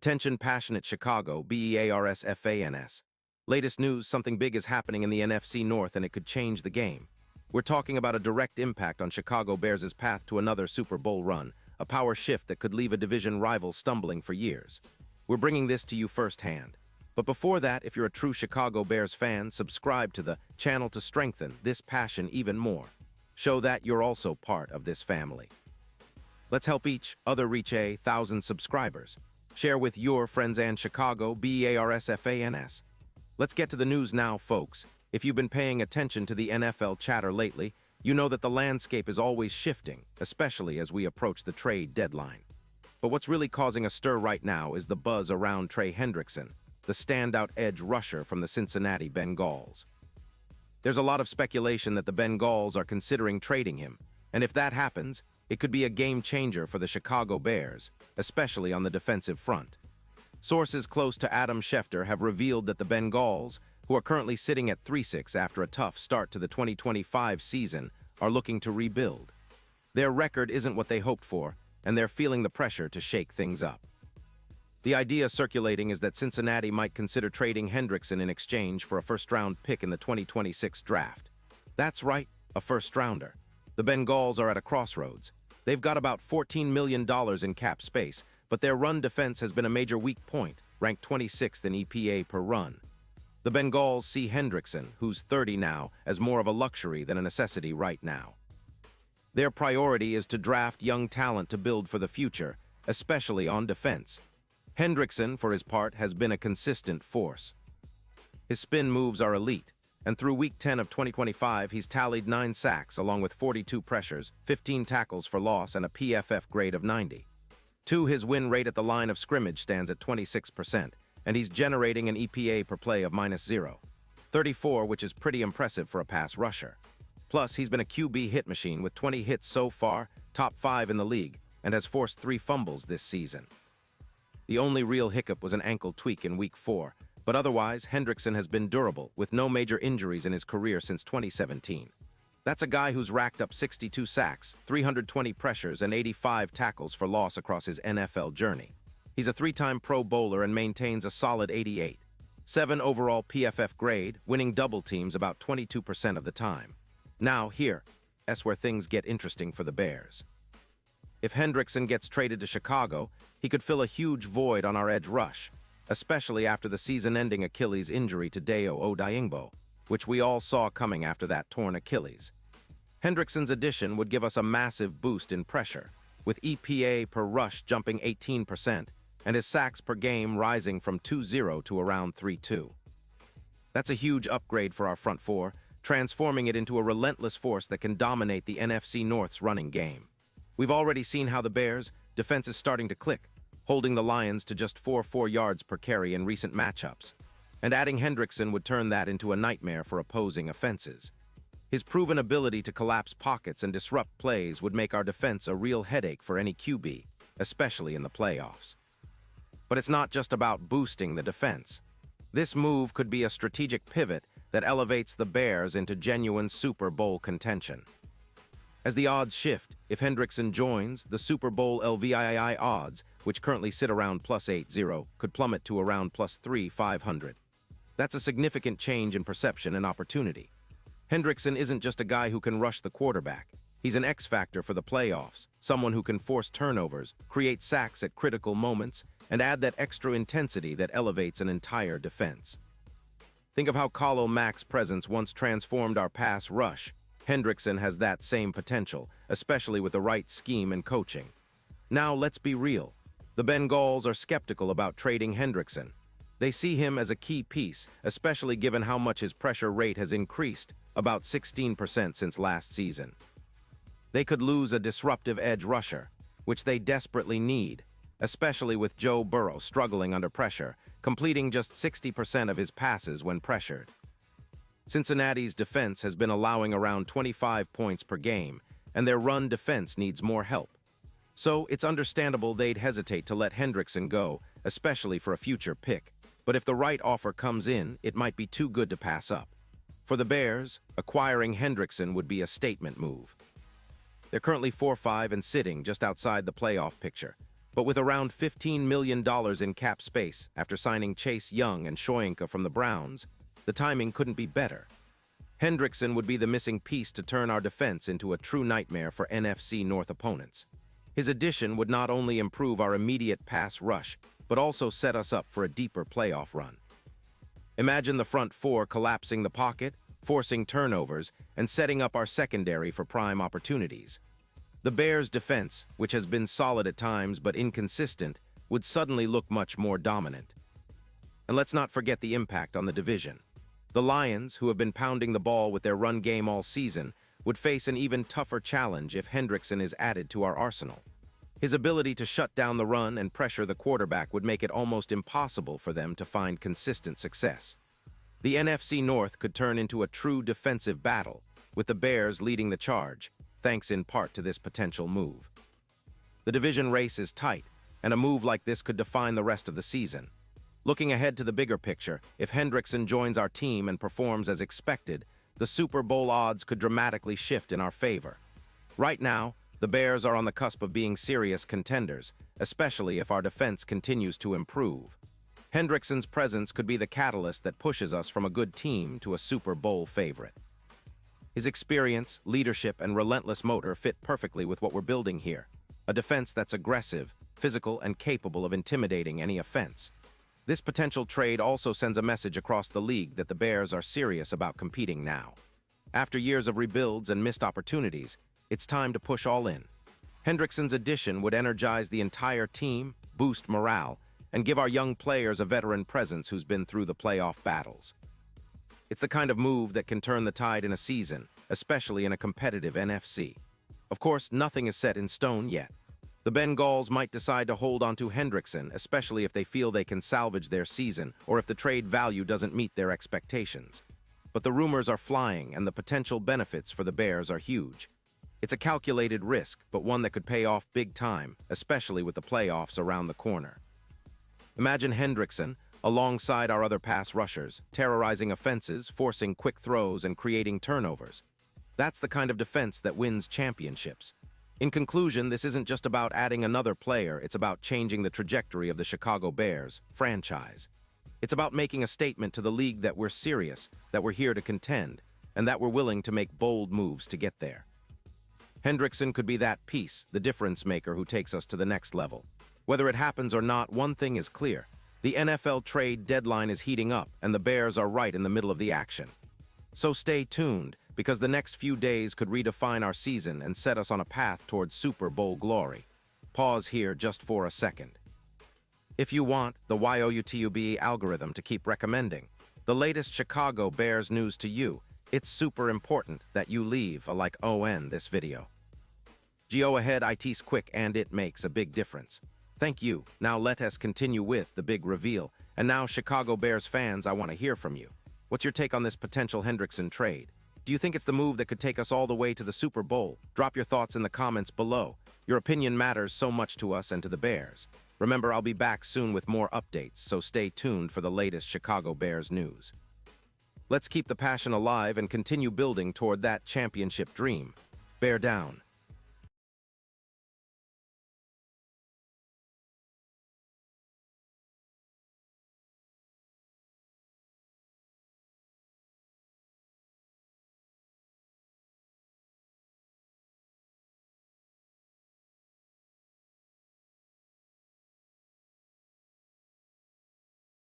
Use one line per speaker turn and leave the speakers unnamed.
Attention passionate Chicago, Bears fans. Latest news, something big is happening in the NFC North and it could change the game. We're talking about a direct impact on Chicago Bears' path to another Super Bowl run, a power shift that could leave a division rival stumbling for years. We're bringing this to you firsthand. But before that, if you're a true Chicago Bears fan, subscribe to the channel to strengthen this passion even more. Show that you're also part of this family. Let's help each other reach 1,000 subscribers. Share with your friends and Chicago Bears fans. Let's get to the news now, folks. If you've been paying attention to the NFL chatter lately, you know that the landscape is always shifting, especially as we approach the trade deadline. But what's really causing a stir right now is the buzz around Trey Hendrickson, the standout edge rusher from the Cincinnati Bengals. There's a lot of speculation that the Bengals are considering trading him, and if that happens, it could be a game changer for the Chicago Bears, especially on the defensive front. Sources close to Adam Schefter have revealed that the Bengals, who are currently sitting at 3-6 after a tough start to the 2025 season, are looking to rebuild. Their record isn't what they hoped for, and they're feeling the pressure to shake things up. The idea circulating is that Cincinnati might consider trading Hendrickson in exchange for a first-round pick in the 2026 draft. That's right, a first-rounder. The Bengals are at a crossroads. They've got about $14 million in cap space, but their run defense has been a major weak point, ranked 26th in EPA per run. The Bengals see Hendrickson, who's 30 now, as more of a luxury than a necessity right now. Their priority is to draft young talent to build for the future, especially on defense. Hendrickson, for his part, has been a consistent force. His spin moves are elite, and through Week 10 of 2025, he's tallied 9 sacks along with 42 pressures, 15 tackles for loss, and a PFF grade of 90. His win rate at the line of scrimmage stands at 26%, and he's generating an EPA per play of -0.34, which is pretty impressive for a pass rusher. Plus, he's been a QB hit machine with 20 hits so far, top 5 in the league, and has forced 3 fumbles this season. The only real hiccup was an ankle tweak in Week 4, but otherwise, Hendrickson has been durable, with no major injuries in his career since 2017. That's a guy who's racked up 62 sacks, 320 pressures, and 85 tackles for loss across his NFL journey. He's a 3-time Pro Bowler and maintains a solid 88.7 overall PFF grade, winning double teams about 22% of the time. Now, that's where things get interesting for the Bears. If Hendrickson gets traded to Chicago, he could fill a huge void on our edge rush, especially after the season-ending Achilles injury to Dayo Odeyingbo, which we all saw coming after that torn Achilles. Hendrickson's addition would give us a massive boost in pressure, with EPA per rush jumping 18% and his sacks per game rising from 2.0 to around 3.2. That's a huge upgrade for our front four, transforming it into a relentless force that can dominate the NFC North's running game. We've already seen how the Bears' defense is starting to click, holding the Lions to just 4 yards per carry in recent matchups, and adding Hendrickson would turn that into a nightmare for opposing offenses. His proven ability to collapse pockets and disrupt plays would make our defense a real headache for any QB, especially in the playoffs. But it's not just about boosting the defense. This move could be a strategic pivot that elevates the Bears into genuine Super Bowl contention. As the odds shift, if Hendrickson joins, the Super Bowl LVII odds, which currently sit around +8.0, could plummet to around +3,500. That's a significant change in perception and opportunity. Hendrickson isn't just a guy who can rush the quarterback. He's an X-factor for the playoffs, someone who can force turnovers, create sacks at critical moments, and add that extra intensity that elevates an entire defense. Think of how Khalil Mack's presence once transformed our pass rush. Hendrickson has that same potential, especially with the right scheme and coaching. Now, let's be real. The Bengals are skeptical about trading Hendrickson. They see him as a key piece, especially given how much his pressure rate has increased, about 16% since last season. They could lose a disruptive edge rusher, which they desperately need, especially with Joe Burrow struggling under pressure, completing just 60% of his passes when pressured. Cincinnati's defense has been allowing around 25 points per game, and their run defense needs more help. So it's understandable they'd hesitate to let Hendrickson go, especially for a future pick. But if the right offer comes in, it might be too good to pass up. For the Bears, acquiring Hendrickson would be a statement move. They're currently 4-5 and sitting just outside the playoff picture. But with around $15 million in cap space after signing Chase Young and Shoyinka from the Browns, the timing couldn't be better. Hendrickson would be the missing piece to turn our defense into a true nightmare for NFC North opponents. His addition would not only improve our immediate pass rush, but also set us up for a deeper playoff run. Imagine the front four collapsing the pocket, forcing turnovers, and setting up our secondary for prime opportunities. The Bears' defense, which has been solid at times but inconsistent, would suddenly look much more dominant. And let's not forget the impact on the division. The Lions, who have been pounding the ball with their run game all season, would face an even tougher challenge if Hendrickson is added to our arsenal. His ability to shut down the run and pressure the quarterback would make it almost impossible for them to find consistent success. The NFC North could turn into a true defensive battle, with the Bears leading the charge, thanks in part to this potential move. The division race is tight, and a move like this could define the rest of the season. Looking ahead to the bigger picture, if Hendrickson joins our team and performs as expected, the Super Bowl odds could dramatically shift in our favor. Right now, the Bears are on the cusp of being serious contenders, especially if our defense continues to improve. Hendrickson's presence could be the catalyst that pushes us from a good team to a Super Bowl favorite. His experience, leadership, and relentless motor fit perfectly with what we're building here, a defense that's aggressive, physical, and capable of intimidating any offense. This potential trade also sends a message across the league that the Bears are serious about competing now. After years of rebuilds and missed opportunities, it's time to push all in. Hendrickson's addition would energize the entire team, boost morale, and give our young players a veteran presence who's been through the playoff battles. It's the kind of move that can turn the tide in a season, especially in a competitive NFC. Of course, nothing is set in stone yet. The Bengals might decide to hold on to Hendrickson, especially if they feel they can salvage their season or if the trade value doesn't meet their expectations. But the rumors are flying and the potential benefits for the Bears are huge. It's a calculated risk, but one that could pay off big time, especially with the playoffs around the corner. Imagine Hendrickson, alongside our other pass rushers, terrorizing offenses, forcing quick throws, and creating turnovers. That's the kind of defense that wins championships. In conclusion, this isn't just about adding another player, it's about changing the trajectory of the Chicago Bears franchise. It's about making a statement to the league that we're serious, that we're here to contend, and that we're willing to make bold moves to get there. Hendrickson could be that piece, the difference maker who takes us to the next level. Whether it happens or not, one thing is clear. The NFL trade deadline is heating up, and the Bears are right in the middle of the action. So stay tuned, because the next few days could redefine our season and set us on a path towards Super Bowl glory. Pause here just for a second. If you want the YouTube algorithm to keep recommending the latest Chicago Bears news to you, it's super important that you leave a like on this video. Go ahead, it's quick and it makes a big difference. Thank you. Now let us continue with the big reveal. And now, Chicago Bears fans, I want to hear from you. What's your take on this potential Hendrickson trade? Do you think it's the move that could take us all the way to the Super Bowl? Drop your thoughts in the comments below. Your opinion matters so much to us and to the Bears. Remember, I'll be back soon with more updates, so stay tuned for the latest Chicago Bears news. Let's keep the passion alive and continue building toward that championship dream. Bear down.